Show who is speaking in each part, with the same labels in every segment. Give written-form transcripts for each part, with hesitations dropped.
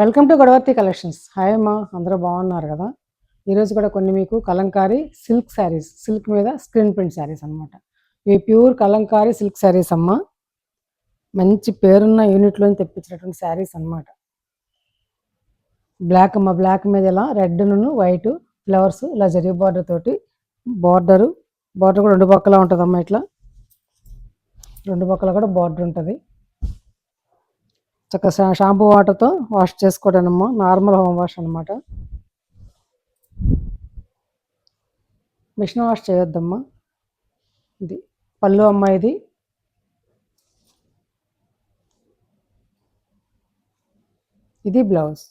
Speaker 1: Welcome to Godavarthi collections. Hi అమ్మా, అందరూ బాగున్నారు కదా? ఈరోజు కూడా కొన్ని మీకు కలంకారీ సిల్క్ శారీస్, సిల్క్ మీద స్క్రీన్ ప్రింట్ శారీస్ అనమాట. ఇవి ప్యూర్ కలంకారీ సిల్క్ శారీస్ అమ్మా. మంచి పేరున్న యూనిట్లో తెప్పించినటువంటి శారీస్ అనమాట. బ్లాక్ అమ్మ, బ్లాక్ మీద ఇలా రెడ్ వైట్ ఫ్లవర్స్ ఇలా జరీ బార్డర్ తోటి బార్డర్ కూడా రెండు పక్కల ఉంటుందమ్మా. ఇట్లా రెండు పక్కల కూడా బార్డర్ ఉంటుంది. చక్కగా షాంపూ వాటర్తో వాష్ చేసుకోవడానమ్మా, నార్మల్ హోమ్ వాష్ అనమాట. మిషన్ వాష్ చేయొద్దమ్మా. ఇది పళ్ళు అమ్మ, ఇది బ్లౌజ్,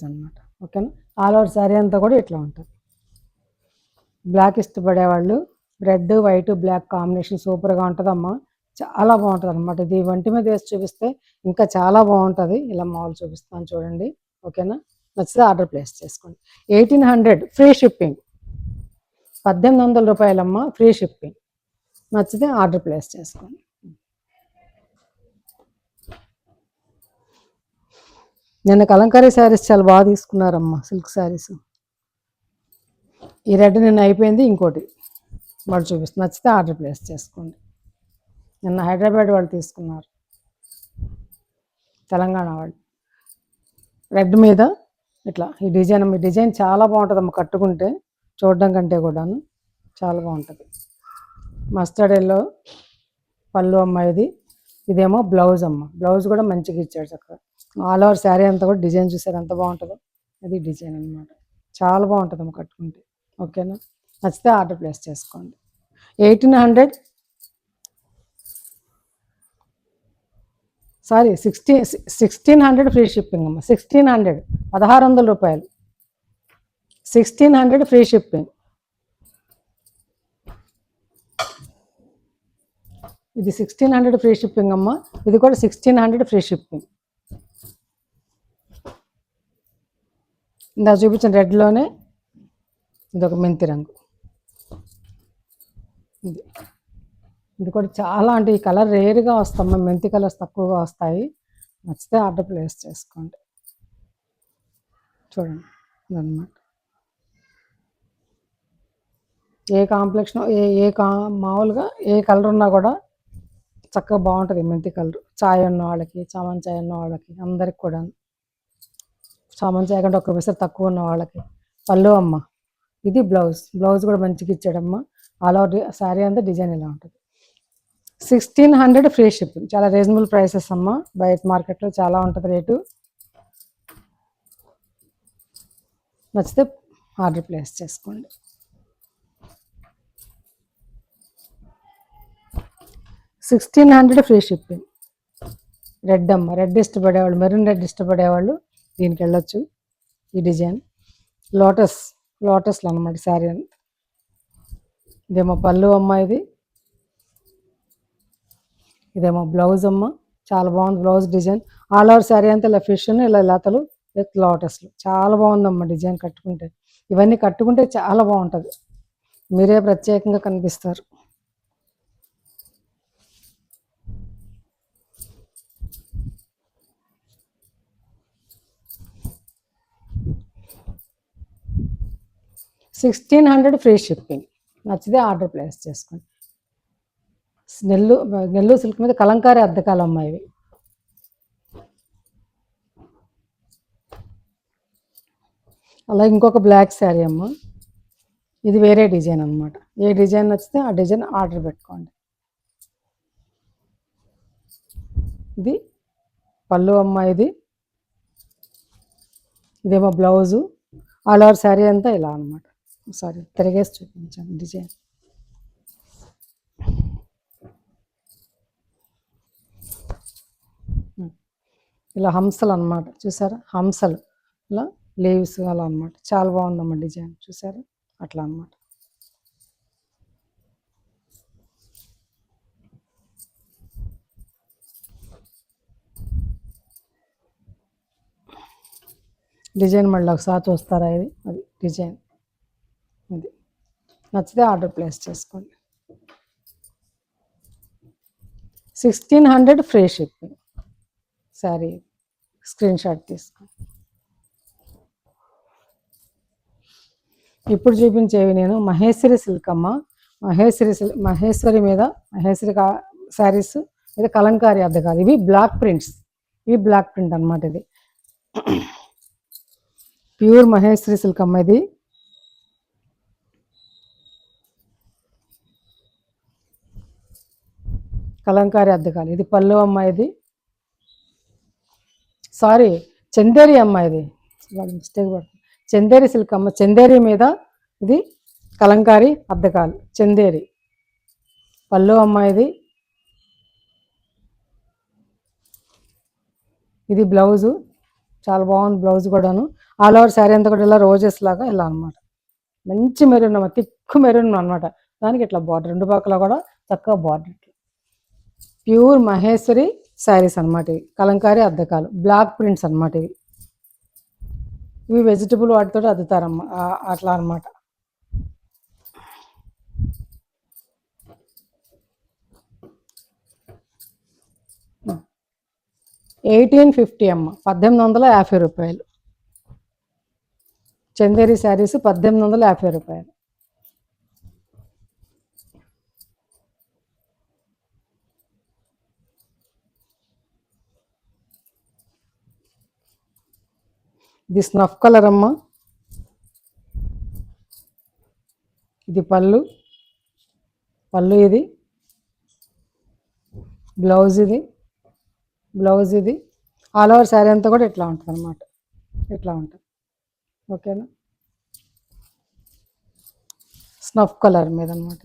Speaker 1: అనమాట. ఓకేనా? ఆల్ ఓవర్ శారీ అంతా కూడా ఇట్లా ఉంటుంది. బ్లాక్ ఇష్టపడేవాళ్ళు రెడ్ వైట్ బ్లాక్ కాంబినేషన్ సూపర్గా ఉంటుందమ్మా. చాలా బాగుంటుంది అనమాట. ఇది వంటి మీద వేసి చూపిస్తే ఇంకా చాలా బాగుంటుంది. ఇలా మామూలు చూపిస్తాను చూడండి. ఓకేనా? నచ్చితే ఆర్డర్ ప్లేస్ చేసుకోండి. 1800 ఫ్రీ షిప్పింగ్. 1800 రూపాయలమ్మా, ఫ్రీ షిప్పింగ్. నచ్చితే ఆర్డర్ ప్లేస్ చేసుకోండి. నిన్న కలంకారీ శారీస్ చాలా బాగా తీసుకున్నారమ్మా, సిల్క్ శారీస్. ఈ రెడ్ నిన్న అయిపోయింది, ఇంకోటి వాళ్ళు చూపిస్తుంది. నచ్చితే ఆర్డర్ ప్లేస్ చేసుకోండి. నిన్న హైదరాబాద్ వాళ్ళు తీసుకున్నారు, తెలంగాణ వాళ్ళు. రెడ్ మీద ఇట్లా ఈ డిజైన్ చాలా బాగుంటుందమ్మ. కట్టుకుంటే చూడడం కంటే కూడాను చాలా బాగుంటుంది. మస్టర్డ్ ఎల్లో పళ్ళు అమ్మ ఇది. ఇదేమో బ్లౌజ్ అమ్మ. బ్లౌజ్ కూడా మంచిగా ఇచ్చాడు చక్కగా. ఆల్ ఓవర్ శారీ అంతా కూడా డిజైన్ చూసారు ఎంత బాగుంటుందో. అది డిజైన్ అనమాట. చాలా బాగుంటుందమ్మ కట్టుకుంటే. ఓకేనా? నచ్చితే ఆర్డర్ ప్లేస్ చేసుకోండి. 1800 సారీ 1600 ఫ్రీ షిప్పింగ్ అమ్మ. 1600 1600 రూపాయలు. 1600 ఫ్రీ షిప్పింగ్. ఇది 1600 ఫ్రీ షిప్పింగ్ అమ్మ. ఇది కూడా 1600 ఫ్రీ షిప్పింగ్. ఇందా చూపించిన రెడ్లోనే ఇది ఒక మెంతి రంగు. ఇది కూడా చాలా, అంటే ఈ కలర్ రేర్గా వస్తామ్మా. మెంతి కలర్స్ తక్కువగా వస్తాయి. నచ్చితే ఆర్డర్ ప్లేస్ చేసుకోండి. చూడండి ఇదన్నమాట. ఏ కాంప్లెక్షన్ మామూలుగా ఏ కలర్ ఉన్నా కూడా చక్కగా బాగుంటుంది. మెంతి కలర్ చాయ్ ఉన్న వాళ్ళకి, చామన్ చాయ్ ఉన్న వాళ్ళకి, అందరికి కూడా. చామన్ చాయ్ కంటే ఒక్క విసరి తక్కువ ఉన్న వాళ్ళకి. పళ్ళు అమ్మ. ఇది బ్లౌజ్ కూడా మంచిగా ఇచ్చాడమ్మా. ఆల్ ఓవర్ శారీ అంతా డిజైన్ ఇలా ఉంటుంది. 1600 ఫ్రీ షిప్పింగ్. చాలా రీజనబుల్ ప్రైసెస్ అమ్మ. బయట మార్కెట్లో చాలా ఉంటుంది రేటు. నచ్చితే ఆర్డర్ ప్లేస్ చేసుకోండి. 1600 ఫ్రీ షిప్పింగ్. రెడ్ అమ్మ. రెడ్ ఇష్టపడేవాళ్ళు, మెరూన్ రెడ్ ఇష్టపడేవాళ్ళు దీనికి వెళ్ళొచ్చు. ఈ డిజైన్ లోటస్లో అనమాట శారీ అని. ఇదేమో పళ్ళు అమ్మ ఇది. ఇదేమో బ్లౌజ్ అమ్మ. చాలా బాగుంది blouse design. All over sari అంతా ఇలా ఫిష్ ఇలా లతలు విత్ లోటస్లు. చాలా బాగుందమ్మా డిజైన్. కట్టుకుంటే ఇవన్నీ కట్టుకుంటే చాలా బాగుంటుంది. మీరే ప్రత్యేకంగా కనిపిస్తారు. $1600 ఫ్రీ షిప్పింగ్. నచ్చితే ఆర్డర్ ప్లేస్ చేసుకోండి. నెల్లూరు సిల్క్ మీద కలంకారీ అద్దకాలు అమ్మ ఇవి. అలాగే ఇంకొక బ్లాక్ శారీ అమ్మ. ఇది వేరే డిజైన్ అనమాట. ఏ డిజైన్ నచ్చితే ఆ డిజైన్ ఆర్డర్ పెట్టుకోండి. ఇది పళ్ళు అమ్మ ఇది. ఇదేమో బ్లౌజు. ఆల్ ఓవర్ శారీ అంతా ఇలా అనమాట. సారీ తిరిగేసి చూపించాను డిజైన్. ఇలా హంసలు అనమాట. చూసారా? హంసలు ఇలా లీవ్స్ అలా అనమాట. చాలా బాగుందమ్మా డిజైన్. చూసారా? అట్లా అనమాట. డిజైన్ మళ్ళీ ఒకసారి చూస్తారా? అది డిజైన్. ఇది నచ్చితే ఆర్డర్ ప్లేస్ చేసుకోండి. 1600 free shipping sari. Screen shot తీసుకో. ఇప్పుడు చూపించేవి నేను మహేశ్వరి సిల్క్ అమ్మ. మహేశ్వరి మీద మహేశ్వరి శారీస్ ఇది కలంకారీ అద్దకాలు. ఇవి బ్లాక్ ప్రింట్స్. ఇవి బ్లాక్ ప్రింట్ అనమాట. ఇది ప్యూర్ మహేశ్వరి సిల్క్ అమ్మ. ఇది కలంకారీ అద్దకాలు. ఇది పళ్ళు అమ్మ. ఇది సారీ చందేరి అమ్మ. ఇది మిస్టేక్ పడుతుంది. చందేరి సిల్క్ అమ్మ. చందేరి మీద ఇది కలంకారీ అద్దకాలు. చందేరి పళ్ళు అమ్మ. ఇది బ్లౌజు. చాలా బాగుంది బ్లౌజ్ కూడాను. ఆల్ ఓవర్ శారీ అంతా కూడా ఇలా రోజెస్ లాగా ఇలా అనమాట. మంచి మెరూన్ అమ్మ. తిక్కు మెరూన్ అనమాట. దానికి ఇట్లా బార్డర్ రెండు పక్కల కూడా చక్కగా బార్డర్. ప్యూర్ మహేశ్వరి శారీస్ అనమాట. ఇవి కలంకారీ అద్దకాలు బ్లాక్ ప్రింట్స్ అనమాట. ఇవి వెజిటబుల్ వాటితో అద్దుతారమ్మ. అట్లా అనమాట. $1850 అమ్మ. 1850 రూపాయలు. చందేరి శారీస్ 1850 రూపాయలు. ఇది స్నఫ్ కలర్ అమ్మ. ఇది పళ్ళు. ఇది బ్లౌజ్. ఇది ఆల్ ఓవర్ శారీ అంతా కూడా ఇట్లా ఉంటుంది అనమాట. ఇట్లా ఉంటుంది. ఓకేనా. స్నఫ్ కలర్ మీద అనమాట.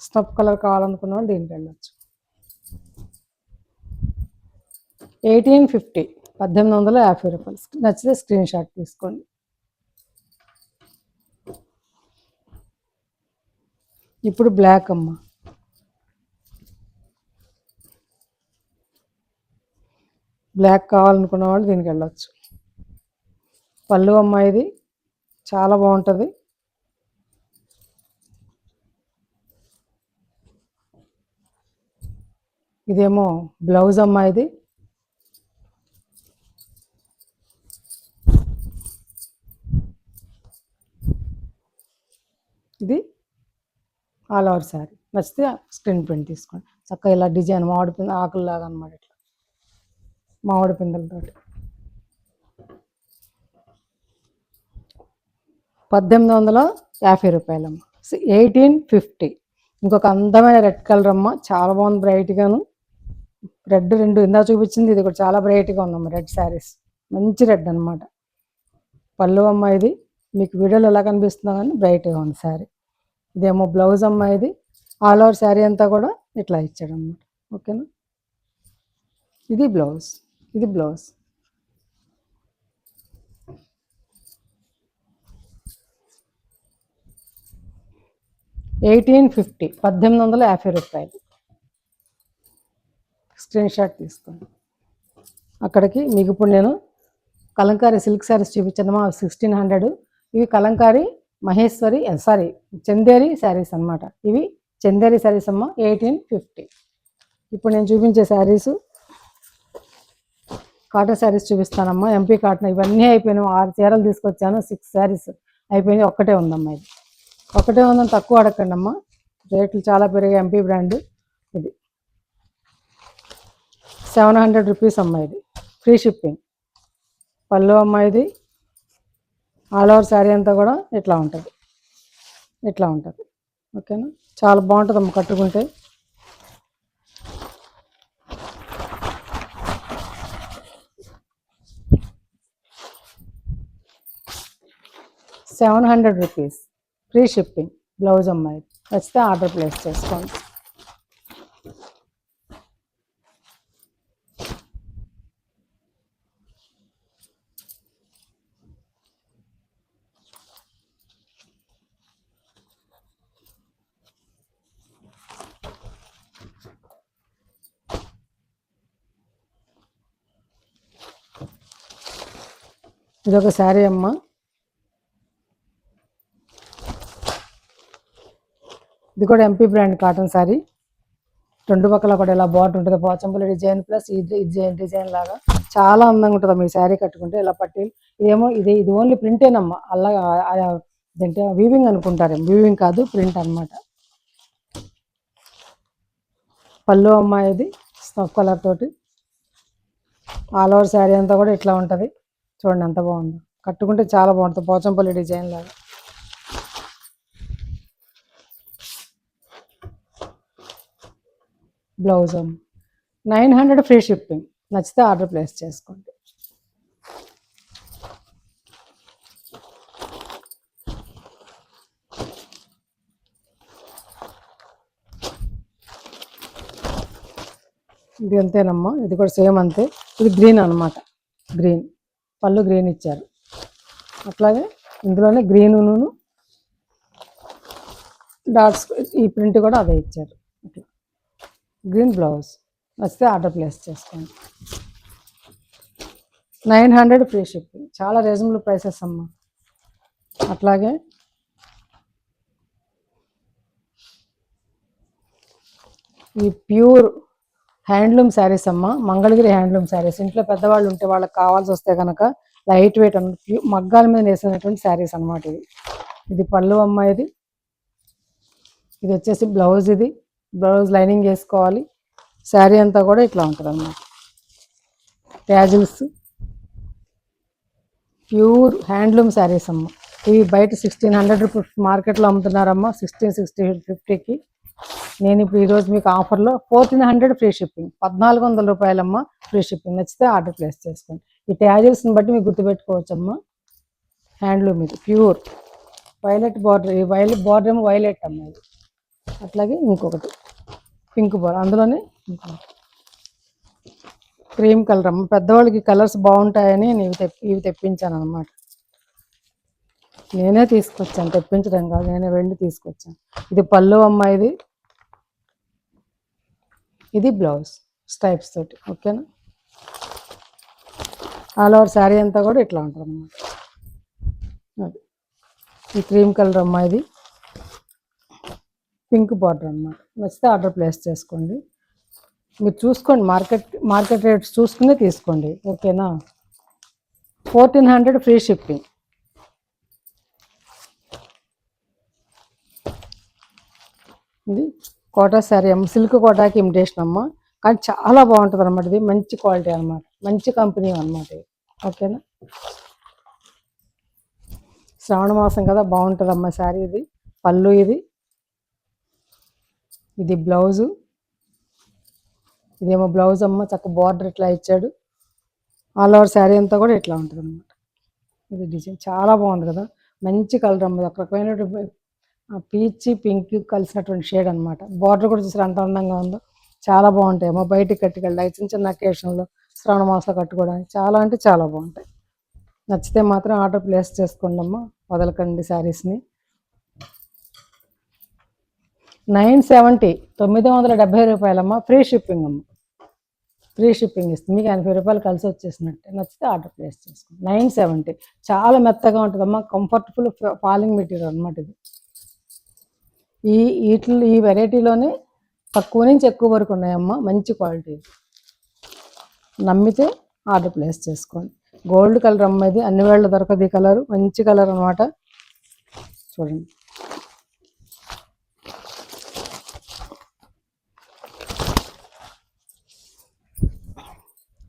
Speaker 1: స్నఫ్ కలర్ కావాలనుకున్న వాళ్ళు దీనికి వెళ్ళచ్చు. 1850 1850 రూపాయలు. నచ్చితే స్క్రీన్ షాట్ తీసుకోండి. ఇప్పుడు బ్లాక్ అమ్మ. బ్లాక్ కావాలనుకున్న వాళ్ళు దీనికి వెళ్ళచ్చు. పళ్ళు అమ్మ. ఇది చాలా బాగుంటుంది. ఇదేమో బ్లౌజ్ అమ్మ. ఇది ఆల్ ఓవర్ శారీ. నచ్చితే స్క్రీన్ ప్రింట్ తీసుకోండి. చక్కగా ఇలా డిజైన్ మామిడి పింద ఆకుల్లాగా అనమాట. ఇట్లా మామిడి పిందలతో 1850 రూపాయలమ్మ. 1850. ఇంకొక అందమైన రెడ్ కలర్ అమ్మ. చాలా బాగుంది బ్రైట్గాను. రెడ్ రెండు ఇందా చూపించింది. ఇది కూడా చాలా బ్రైట్గా ఉందమ్మ. రెడ్ శారీస్ మంచి రెడ్ అనమాట. పళ్ళు అమ్మ. ఇది మీకు వీడియోలో ఎలా కనిపిస్తుందో కానీ బ్రైట్గా ఉంది శారీ. ఇదేమో బ్లౌజ్ అమ్మ. ఇది ఆల్ ఓవర్ శారీ అంతా కూడా ఇట్లా ఇచ్చాడు అనమాట. ఓకేనా. ఇది బ్లౌజ్. 1850 1850 రూపాయలు. స్క్రీన్ షాట్ తీసుకోండి. అక్కడికి మీకు ఇప్పుడు నేను కలంకారీ సిల్క్ శారీస్ చూపించాను. 1600. ఇవి కలంకారీ మహేశ్వరి చందేరి శారీస్ అనమాట. ఇవి చందేరి శారీస్ అమ్మ. 1850. ఇప్పుడు నేను చూపించే శారీసు కాటన్ శారీస్ చూపిస్తానమ్మా. MP cotton. ఇవన్నీ అయిపోయినాయి. 6 చీరలు తీసుకొచ్చాను. 6 శారీస్ అయిపోయినాయి. ఒక్కటే ఉందమ్మా. ఇది ఒకటే ఉందని తక్కువ అడగండి అమ్మా. రేట్లు చాలా పెరిగాయి. MP brand. ఇది 700 రూపీస్ అమ్మ. ఇది ఫ్రీ షిప్పింగ్. పళ్ళు అమ్మ. ఇది ఆల్ ఓవర్ శారీ అంతా కూడా ఇట్లా ఉంటుంది. ఓకేనా. చాలా బాగుంటుంది అమ్మ కట్టుకుంటే. ₹700 ఫ్రీ షిప్పింగ్. బ్లౌజ్ అమ్మాయి. నచ్చితే ఆర్డర్ ప్లేస్ చేసుకోండి. ఇదొక శారీ అమ్మ. ఇది కూడా ఎంపీ బ్రాండ్ కాటన్ శారీ. రెండు పక్కల కూడా ఇలా బార్డర్ ఉంటుంది. పోచంపల్లి డిజైన్ ప్లస్ ఈ డిజైన్ లాగా చాలా అందంగా ఉంటుంది మీ శారీ కట్టుకుంటే ఇలా పట్టీలు. ఇదేమో ఇది ఓన్లీ ప్రింటేనమ్మా. అలా ఇదంటే వీవింగ్ అనుకుంటారేమో, వీవింగ్ కాదు ప్రింట్ అనమాట. పళ్ళు అమ్మ ఇది స్నఫ్ కలర్ తోటి ఆల్ ఓవర్ శారీ అంతా కూడా ఇట్లా ఉంటుంది. చూడండి ఎంత బాగుందో, కట్టుకుంటే చాలా బాగుంటుంది, పోచంపల్లి డిజైన్ లాగా. Blouse 900 free shipping. నచ్చితే ఆర్డర్ ప్లేస్ చేసుకోండి. ఇది అంతేనమ్మా, ఇది కూడా సేమ్ అంతే. ఇది గ్రీన్ అనమాట, గ్రీన్ పళ్ళు గ్రీన్ ఇచ్చారు. అట్లాగే ఇందులోనే గ్రీను డాట్స్ ఈ ప్రింట్ కూడా అదే ఇచ్చారు. అట్లా గ్రీన్ బ్లౌజ్. నచ్చితే ఆర్డర్ ప్లేస్ చేసుకోండి. 900 ఫ్రీ షిప్పింగ్, చాలా రీజనబుల్ ప్రైసెస్ అమ్మా. అట్లాగే ఈ ప్యూర్ హ్యాండ్లూమ్ శారీస్ అమ్మ, మంగళగిరి హ్యాండ్లూమ్ శారీస్. ఇంట్లో పెద్దవాళ్ళు ఉంటే వాళ్ళకి కావాల్సి వస్తే కనుక లైట్ వెయిట్ మగ్గాల మీద వేసినటువంటి శారీస్ అనమాట. ఇది పళ్ళు అమ్మ. ఇది వచ్చేసి బ్లౌజ్. ఇది బ్లౌజ్ లైనింగ్ వేసుకోవాలి. శారీ అంతా కూడా ఇట్లా ఉంటుంది అన్నమాట. ట్యాజిల్స్, ప్యూర్ హ్యాండ్లూమ్ శారీస్ అమ్మ. ఇవి బయట 1600 రూపీస్ మార్కెట్లో అమ్ముతున్నారమ్మా, 1650కి. నేను ఇప్పుడు ఈరోజు మీకు ఆఫర్లో 1400 ఫ్రీ షిప్పింగ్, 1400 రూపాయలమ్మ ఫ్రీ షిప్పింగ్. నచ్చితే ఆర్డర్ ప్లేస్ చేసుకోండి. ఈ ట్యాజిల్స్ని బట్టి మీకు గుర్తుపెట్టుకోవచ్చమ్మా. హ్యాండ్లూమ్ ఇది ప్యూర్ వైలెట్ బార్డర్. ఈ బార్డర్ ఏమో వైలెట్ అమ్మ. ఇది అట్లాగే ఇంకొకటి పింక్ బార్డర్, అందులోనే క్రీమ్ కలర్ అమ్మ. పెద్దవాళ్ళకి కలర్స్ బాగుంటాయని నేను ఇవి తెప్పించాను అనమాట. నేనే తీసుకొచ్చాను, తెప్పించడం కాదు, నేనే వెళ్ళి తీసుకొచ్చాను. ఇది పళ్ళు అమ్మ. ఇది బ్లౌజ్ స్టైప్స్ తోటి. ఓకేనా? ఆల్ ఓవర్ శారీ అంతా కూడా ఇట్లా ఉంటుంది అన్నమాట. అది ఈ క్రీమ్ కలర్ అమ్మ. ఇది పింక్ బార్డర్ అన్నమాట. నచ్చితే ఆర్డర్ ప్లేస్ చేసుకోండి. మీరు చూసుకోండి, మార్కెట్ రేట్స్ చూసుకునే తీసుకోండి. ఓకేనా? 1400 ఫ్రీ షిప్పింగ్. ఇది కోటా శారీ అమ్మ, సిల్క్ కోటాకి ఇమిటేషన్ అమ్మ, కానీ చాలా బాగుంటుంది అనమాట. ఇది మంచి క్వాలిటీ అనమాట, మంచి కంపెనీ అనమాట ఇది. ఓకేనా? శ్రావణ మాసం కదా, బాగుంటుంది అమ్మ శారీ. ఇది పళ్ళు. ఇది బ్లౌజు. ఇదేమో బ్లౌజ్ అమ్మ, చక్క బార్డర్ ఇట్లా ఇచ్చాడు. ఆల్ ఓవర్ శారీ అంతా కూడా ఇట్లా ఉంటుంది అనమాట. ఇది డిజైన్ చాలా బాగుంది కదా, మంచి కలర్ అమ్మ. ఒక రకమైన పీచ్ పింక్ కలిసినటువంటి షేడ్ అనమాట. బార్డర్ కూడా చూసారు ఎంత అందంగా ఉందో, చాలా బాగుంటాయి అమ్మ. బయటికి కట్టుకెళ్ళాలి, చిన్న చిన్న అకేషన్లో శ్రావణ మాసంలో కట్టుకోవడానికి చాలా అంటే చాలా బాగుంటాయి. నచ్చితే మాత్రం ఆర్డర్ ప్లేస్ చేసుకోండి అమ్మ, వదలకండి శారీస్ని. 970, 970 రూపాయలమ్మ ఫ్రీ షిప్పింగ్ అమ్మ. ఫ్రీ షిప్పింగ్ ఇస్తుంది, మీకు 80 రూపాయలు కలిసి వచ్చేసినట్టే. నచ్చితే ఆర్డర్ ప్లేస్ చేసుకోండి. 970, చాలా మెత్తగా ఉంటుందమ్మా, కంఫర్టబుల్ ఫాలింగ్ మెటీరియల్ అనమాట. ఇది ఈ వెరైటీలోనే తక్కువ నుంచి ఎక్కువ వరకు ఉన్నాయమ్మా, మంచి క్వాలిటీ. నమ్మితే ఆర్డర్ ప్లేస్ చేసుకోండి. గోల్డ్ కలర్ అమ్మ. ఇది అన్ని వేళ్ళ దొరకదు ఈ కలర్, మంచి కలర్ అనమాట. చూడండి,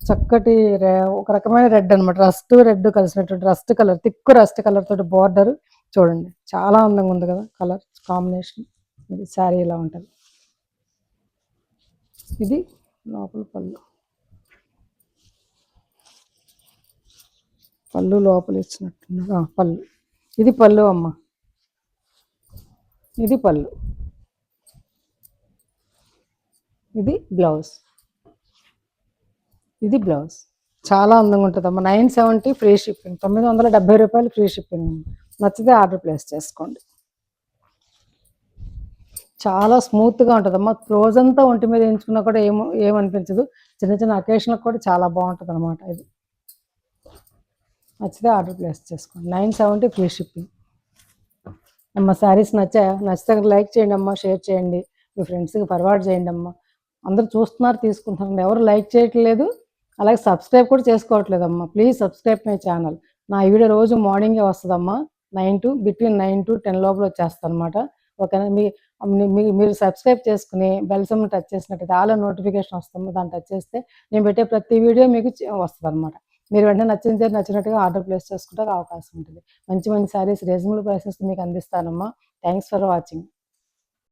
Speaker 1: చక్కటి ఒక రకమైన రెడ్ అనమాట, రస్ట్ రెడ్ కలిసినటువంటి రస్ట్ కలర్, తిక్కు రస్ట్ కలర్ తోటి బార్డర్. చూడండి చాలా అందంగా ఉంది కదా కలర్ కాంబినేషన్. ఇది శారీ ఇలా ఉంటుంది. ఇది లోపల పళ్ళు లోపల ఇచ్చినట్టున్నారు. పళ్ళు. ఇది పళ్ళు అమ్మ. ఇది పళ్ళు. ఇది బ్లౌజ్. ఇది బ్లౌజ్. చాలా అందంగా ఉంటుంది అమ్మ. 970 ఫ్రీ షిప్పింగ్, 970 రూపాయలు ఫ్రీ షిప్పింగ్. నచ్చితే ఆర్డర్ ప్లేస్ చేసుకోండి. చాలా స్మూత్గా ఉంటుందమ్మా. రోజంతా ఒంటి మీద వేయించుకున్నా కూడా ఏమనిపించదు. చిన్న చిన్న అకేషన్లకు కూడా చాలా బాగుంటుంది అనమాట. ఇది నచ్చితే ఆర్డర్ ప్లేస్ చేసుకోండి. 970 ఫ్రీ షిప్పింగ్ అమ్మ. శారీస్ నచ్చితే లైక్ చేయండి అమ్మ, షేర్ చేయండి, మీ ఫ్రెండ్స్కి ఫార్వర్డ్ చేయండి అమ్మ. అందరూ చూస్తున్నారు, తీసుకుంటున్నారు, ఎవరు లైక్ చేయట్లేదు, అలాగే సబ్స్క్రైబ్ కూడా చేసుకోవట్లేదమ్మా. Please subscribe my channel. నా వీడియో రోజు మార్నింగే వస్తుందమ్మా. 9 to 10 లోపల వచ్చేస్తుంది అనమాట. ఓకేనా. మీరు సబ్స్క్రైబ్ చేసుకుని బెల్ సింబల్ టచ్ చేసినట్టయితే ఆల్ నోటిఫికేషన్ వస్తుంది. దాన్ని టచ్ చేస్తే నేను పెట్టే ప్రతి వీడియో మీకు వస్తుంది అనమాట. మీరు వెంటనే నచ్చినట్టుగా ఆర్డర్ ప్లేస్ చేసుకోవడానికి అవకాశం ఉంటుంది. మంచి మంచి శారీస్ రీజనబుల్ ప్రైసెస్ మీకు అందిస్తానమ్మా. Thanks for watching.